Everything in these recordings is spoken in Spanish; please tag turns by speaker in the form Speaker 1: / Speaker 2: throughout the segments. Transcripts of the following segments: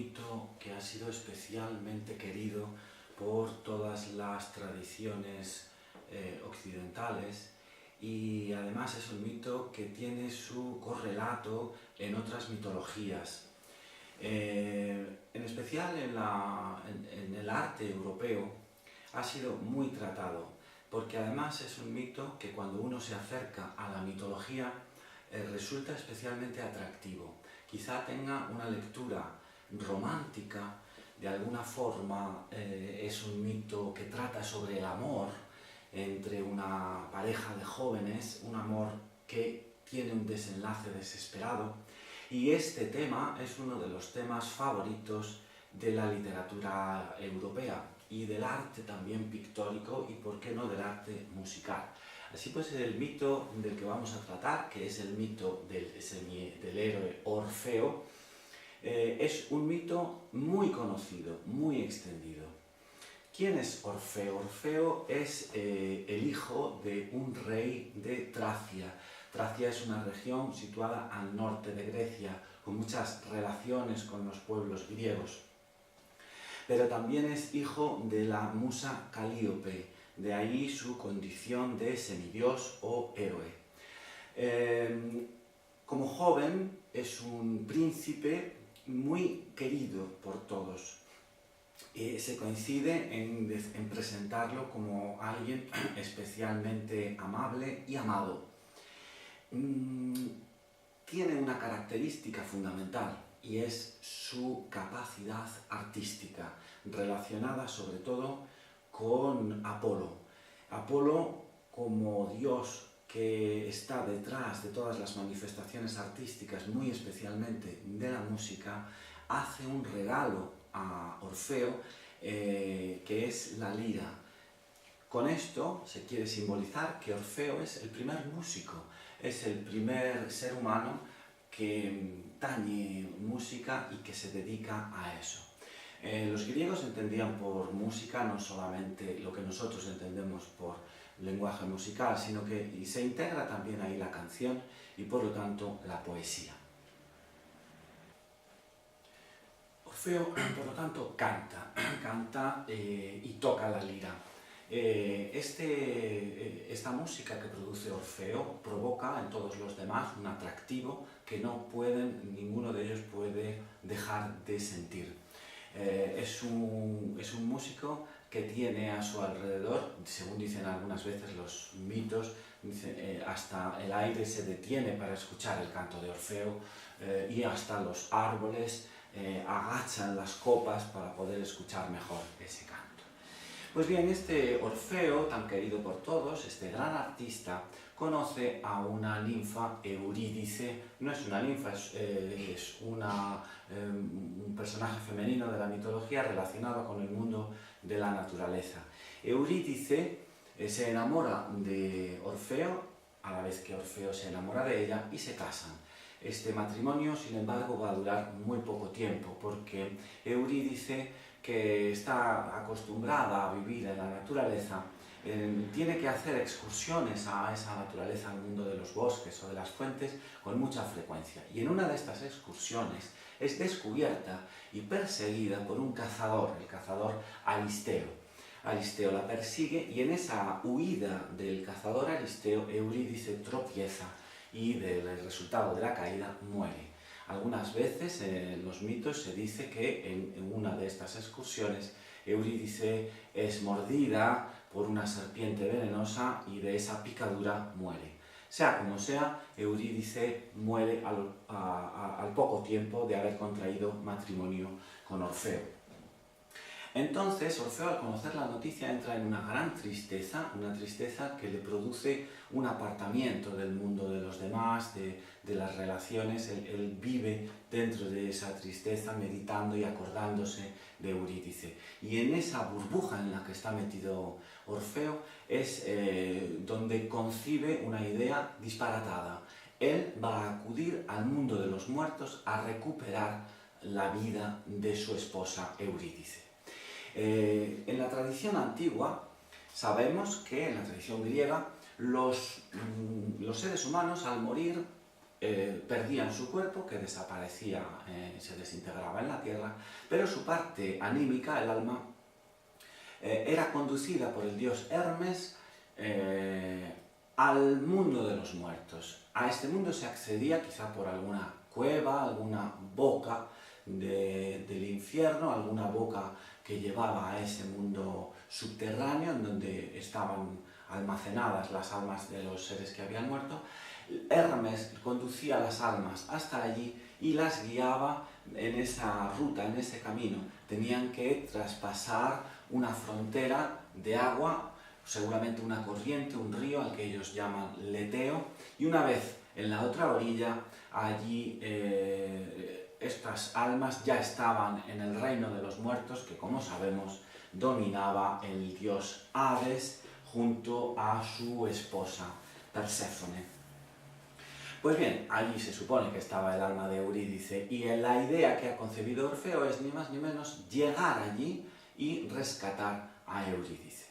Speaker 1: mito que ha sido especialmente querido por todas las tradiciones occidentales, y además es un mito que tiene su correlato en otras mitologías. En especial en el arte europeo ha sido muy tratado, porque además es un mito que cuando uno se acerca a la mitología resulta especialmente atractivo. Quizá tenga una lectura romántica, de alguna forma es un mito que trata sobre el amor entre una pareja de jóvenes, un amor que tiene un desenlace desesperado, y este tema es uno de los temas favoritos de la literatura europea y del arte también pictórico y, por qué no, del arte musical. Así pues, el mito del que vamos a tratar, que es el mito del héroe Orfeo, es un mito muy conocido, muy extendido. ¿Quién es Orfeo? Orfeo es el hijo de un rey de Tracia. Tracia es una región situada al norte de Grecia, con muchas relaciones con los pueblos griegos. Pero también es hijo de la musa Calíope, de ahí su condición de semidios o héroe. Como joven es un príncipe muy querido por todos. Se coincide en presentarlo como alguien especialmente amable y amado. Tiene una característica fundamental, y es su capacidad artística, relacionada sobre todo con Apolo. Apolo, como dios que está detrás de todas las manifestaciones artísticas, muy especialmente de la música, hace un regalo a Orfeo, que es la lira. Con esto se quiere simbolizar que Orfeo es el primer músico, es el primer ser humano que tañe música y que se dedica a eso. Los griegos entendían por música no solamente lo que nosotros entendemos por lenguaje musical, sino que se integra también ahí la canción y, por lo tanto, la poesía. Orfeo, por lo tanto, canta y toca la lira. Esta música que produce Orfeo provoca en todos los demás un atractivo que ninguno de ellos puede dejar de sentir. Es un músico que tiene a su alrededor, según dicen algunas veces los mitos, hasta el aire se detiene para escuchar el canto de Orfeo, y hasta los árboles agachan las copas para poder escuchar mejor ese canto. Pues bien, este Orfeo, tan querido por todos, este gran artista, conoce a una ninfa, Eurídice. No es una ninfa, es un personaje femenino de la mitología relacionado con el mundo de la naturaleza. Eurídice se enamora de Orfeo, a la vez que Orfeo se enamora de ella, y se casan. Este matrimonio, sin embargo, va a durar muy poco tiempo, porque Eurídice, que está acostumbrada a vivir en la naturaleza, tiene que hacer excursiones a esa naturaleza, al mundo de los bosques o de las fuentes, con mucha frecuencia. Y en una de estas excursiones es descubierta y perseguida por un cazador, el cazador Aristeo. Aristeo la persigue, y en esa huida del cazador Aristeo, Eurídice tropieza y del resultado de la caída muere. Algunas veces en los mitos se dice que en una de estas excursiones Eurídice es mordida por una serpiente venenosa y de esa picadura muere. Sea como sea, Eurídice muere al poco tiempo de haber contraído matrimonio con Orfeo. Entonces, Orfeo, al conocer la noticia, entra en una gran tristeza, una tristeza que le produce un apartamiento del mundo de los demás, de las relaciones. Él vive dentro de esa tristeza, meditando y acordándose de Eurídice. Y en esa burbuja en la que está metido Orfeo es donde concibe una idea disparatada. Él va a acudir al mundo de los muertos a recuperar la vida de su esposa Eurídice. En la tradición antigua sabemos que en la tradición griega los seres humanos, al morir, perdían su cuerpo, que desaparecía, se desintegraba en la tierra, pero su parte anímica, el alma, era conducida por el dios Hermes al mundo de los muertos. A este mundo se accedía quizá por alguna cueva, alguna boca del infierno, alguna boca que llevaba a ese mundo subterráneo en donde estaban almacenadas las almas de los seres que habían muerto. Hermes conducía las almas hasta allí y las guiaba en esa ruta, en ese camino. Tenían que traspasar una frontera de agua, seguramente una corriente, un río al que ellos llaman Leteo, y una vez en la otra orilla, allí estas almas ya estaban en el reino de los muertos, que como sabemos dominaba el dios Hades junto a su esposa Perséfone. Pues bien, allí se supone que estaba el alma de Eurídice y la idea que ha concebido Orfeo es ni más ni menos llegar allí y rescatar a Eurídice.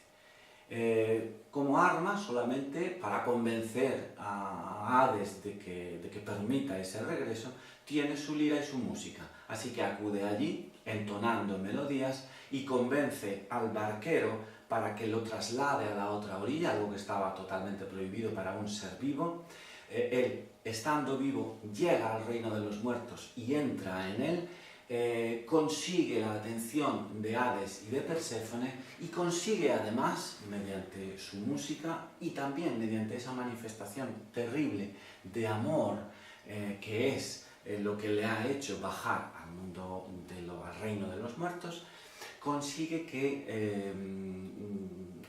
Speaker 1: Como arma solamente para convencer a Hades de que permita ese regreso, tiene su lira y su música. Así que acude allí entonando melodías y convence al barquero para que lo traslade a la otra orilla, algo que estaba totalmente prohibido para un ser vivo. Él, estando vivo, llega al reino de los muertos y entra en él, consigue la atención de Hades y de Perséfone y consigue además, mediante su música y también mediante esa manifestación terrible de amor que es lo que le ha hecho bajar al mundo, al reino de los muertos, consigue que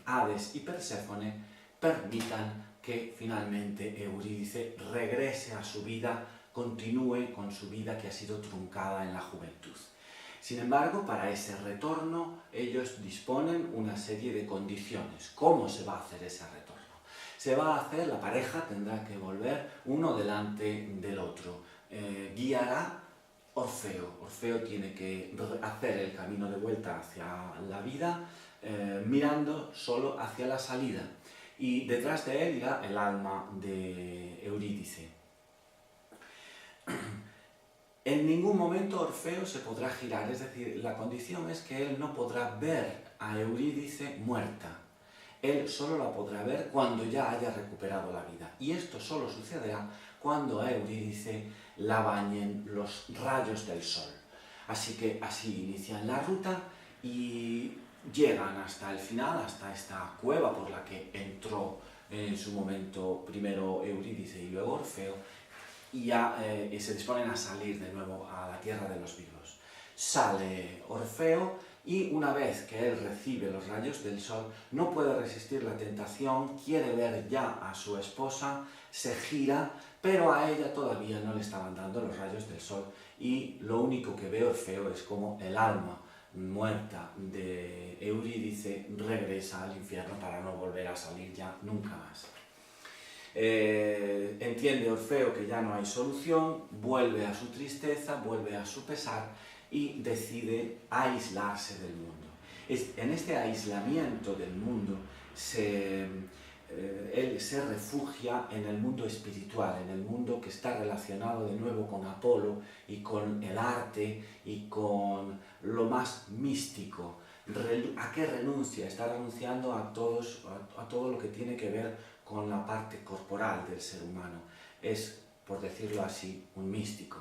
Speaker 1: Hades y Perséfone permitan que finalmente Eurídice regrese a su vida, continúe con su vida que ha sido truncada en la juventud. Sin embargo, para ese retorno ellos disponen una serie de condiciones. ¿Cómo se va a hacer ese retorno? Se va a hacer, la pareja tendrá que volver uno delante del otro. Guiará Orfeo. Orfeo tiene que hacer el camino de vuelta hacia la vida, mirando solo hacia la salida. Y detrás de él irá el alma de Eurídice. En ningún momento Orfeo se podrá girar, es decir, la condición es que él no podrá ver a Eurídice muerta. Él solo la podrá ver cuando ya haya recuperado la vida. Y esto solo sucederá cuando a Eurídice la bañen los rayos del sol. Así que así inician la ruta y llegan hasta el final, hasta esta cueva por la que entró en su momento primero Eurídice y luego Orfeo, y ya se disponen a salir de nuevo a la tierra de los vivos. Sale Orfeo y una vez que él recibe los rayos del sol, no puede resistir la tentación, quiere ver ya a su esposa, se gira, pero a ella todavía no le estaban dando los rayos del sol y lo único que ve Orfeo es como el alma muerta de Eurídice regresa al infierno para no volver a salir ya nunca más. Entiende Orfeo que ya no hay solución, vuelve a su tristeza, vuelve a su pesar y decide aislarse del mundo. En este aislamiento del mundo él se refugia en el mundo espiritual, en el mundo que está relacionado de nuevo con Apolo y con el arte y con lo más místico. ¿A qué renuncia? Está renunciando a todo lo que tiene que ver con la parte corporal del ser humano. Es, por decirlo así, un místico.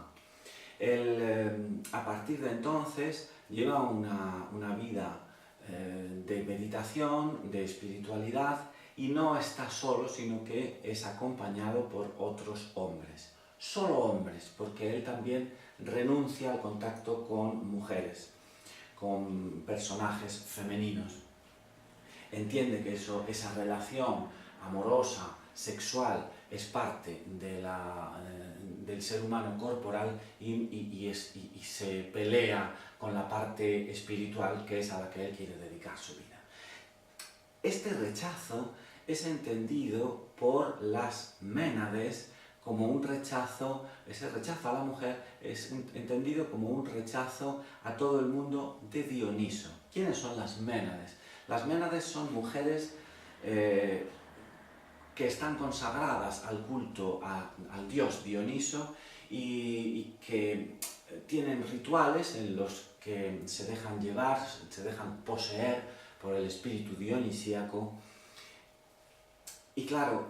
Speaker 1: Él, a partir de entonces, lleva una vida de meditación, de espiritualidad, y no está solo, sino que es acompañado por otros hombres. Solo hombres, porque él también renuncia al contacto con mujeres, con personajes femeninos. Entiende que esa relación amorosa, sexual, es parte del ser humano corporal y se pelea con la parte espiritual, que es a la que él quiere dedicar su vida. Este rechazo es entendido por las Ménades como un rechazo, ese rechazo a la mujer es entendido como un rechazo a todo el mundo de Dioniso. ¿Quiénes son las Ménades? Las Ménades son mujeres que están consagradas al culto al dios Dioniso y que tienen rituales en los que se dejan llevar, se dejan poseer por el espíritu dionisíaco. Y claro,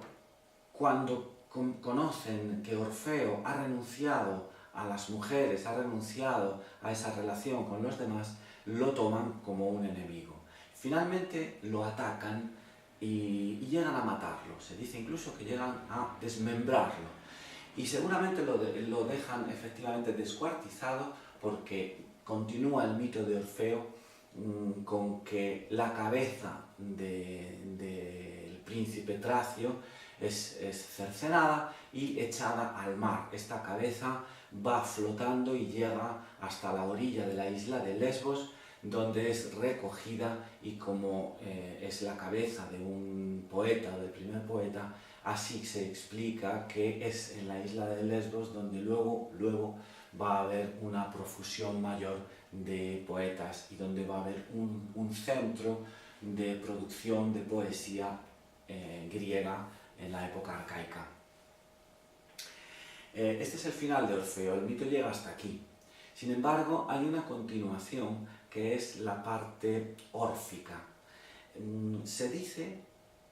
Speaker 1: cuando conocen que Orfeo ha renunciado a las mujeres, ha renunciado a esa relación con los demás, lo toman como un enemigo. Finalmente lo atacan y llegan a matarlo. Se dice incluso que llegan a desmembrarlo. Y seguramente lo dejan efectivamente descuartizado porque continúa el mito de Orfeo con que la cabeza del príncipe Tracio es cercenada y echada al mar. Esta cabeza va flotando y llega hasta la orilla de la isla de Lesbos, donde es recogida y como es la cabeza de un poeta o del primer poeta, así se explica que es en la isla de Lesbos donde luego va a haber una profusión mayor de poetas y donde va a haber un centro de producción de poesía griega en la época arcaica. Este es el final de Orfeo, el mito llega hasta aquí. Sin embargo, hay una continuación que es la parte órfica. Se dice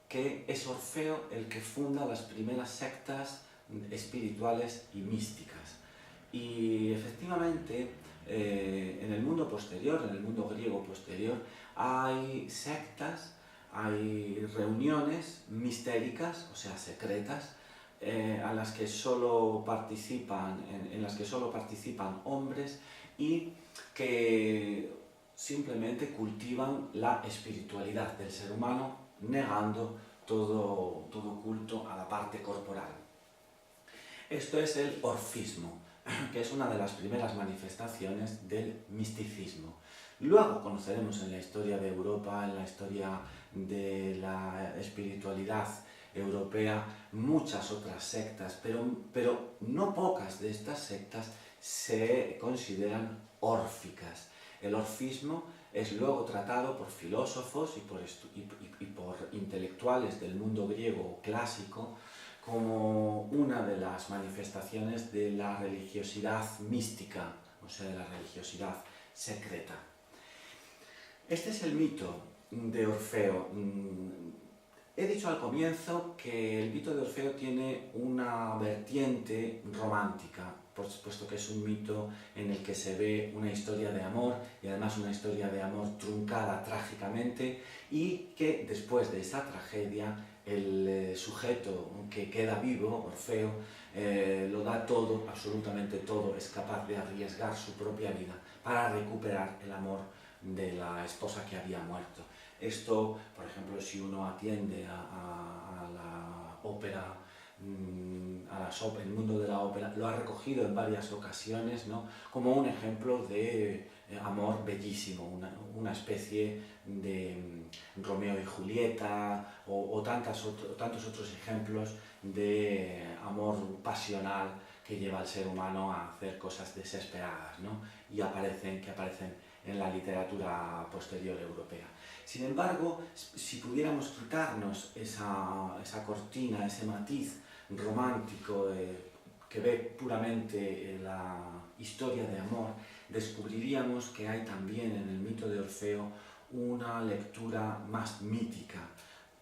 Speaker 1: que es Orfeo el que funda las primeras sectas espirituales y místicas. Y efectivamente, en el mundo posterior, en el mundo griego posterior, hay sectas, hay reuniones mistéricas, o sea, secretas, en las que solo participan hombres y que simplemente cultivan la espiritualidad del ser humano, negando todo culto a la parte corporal. Esto es el orfismo, que es una de las primeras manifestaciones del misticismo. Luego conoceremos en la historia de Europa, en la historia de la espiritualidad europea, muchas otras sectas, pero no pocas de estas sectas se consideran órficas. El orfismo es luego tratado por filósofos y por intelectuales del mundo griego clásico como una de las manifestaciones de la religiosidad mística, o sea, de la religiosidad secreta. Este es el mito de Orfeo. He dicho al comienzo que el mito de Orfeo tiene una vertiente romántica, puesto que es un mito en el que se ve una historia de amor y además una historia de amor truncada trágicamente y que después de esa tragedia el sujeto que queda vivo, Orfeo, lo da todo, absolutamente todo, es capaz de arriesgar su propia vida para recuperar el amor de la esposa que había muerto. Esto, por ejemplo, si uno atiende a la ópera, el mundo de la ópera, lo ha recogido en varias ocasiones, ¿no?, como un ejemplo de amor bellísimo, una especie de Romeo y Julieta o tantos otros ejemplos de amor pasional que lleva al ser humano a hacer cosas desesperadas, ¿no?, y que aparecen en la literatura posterior europea. Sin embargo, si pudiéramos quitarnos esa cortina, ese matiz romántico que ve puramente la historia de amor, descubriríamos que hay también en el mito de Orfeo una lectura más mítica,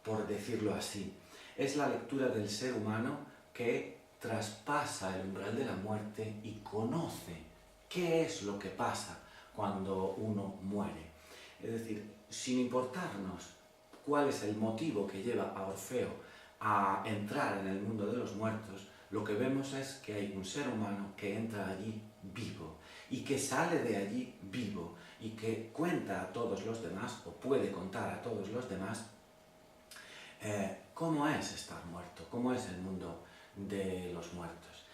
Speaker 1: por decirlo así. Es la lectura del ser humano que traspasa el umbral de la muerte y conoce qué es lo que pasa cuando uno muere. Es decir, sin importarnos cuál es el motivo que lleva a Orfeo a entrar en el mundo de los muertos, lo que vemos es que hay un ser humano que entra allí vivo y que sale de allí vivo y que cuenta a todos los demás, o puede contar a todos los demás, cómo es estar muerto, cómo es el mundo de los muertos.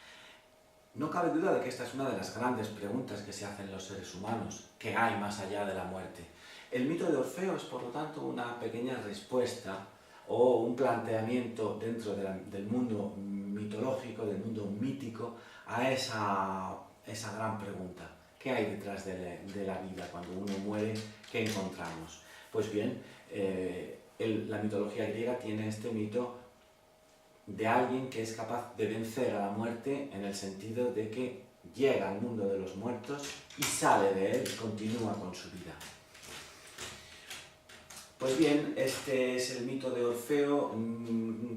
Speaker 1: No cabe duda de que esta es una de las grandes preguntas que se hacen los seres humanos, ¿qué hay más allá de la muerte? El mito de Orfeo es, por lo tanto, una pequeña respuesta o un planteamiento dentro del mundo mitológico, del mundo mítico, a esa gran pregunta. ¿Qué hay detrás de la vida? Cuando uno muere, ¿qué encontramos? Pues bien, la mitología griega tiene este mito de alguien que es capaz de vencer a la muerte en el sentido de que llega al mundo de los muertos y sale de él y continúa con su vida. Pues bien, este es el mito de Orfeo.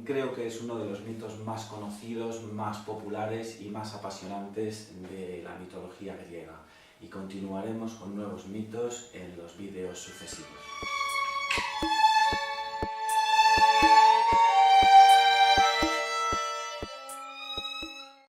Speaker 1: Creo que es uno de los mitos más conocidos, más populares y más apasionantes de la mitología griega. Y continuaremos con nuevos mitos en los vídeos sucesivos.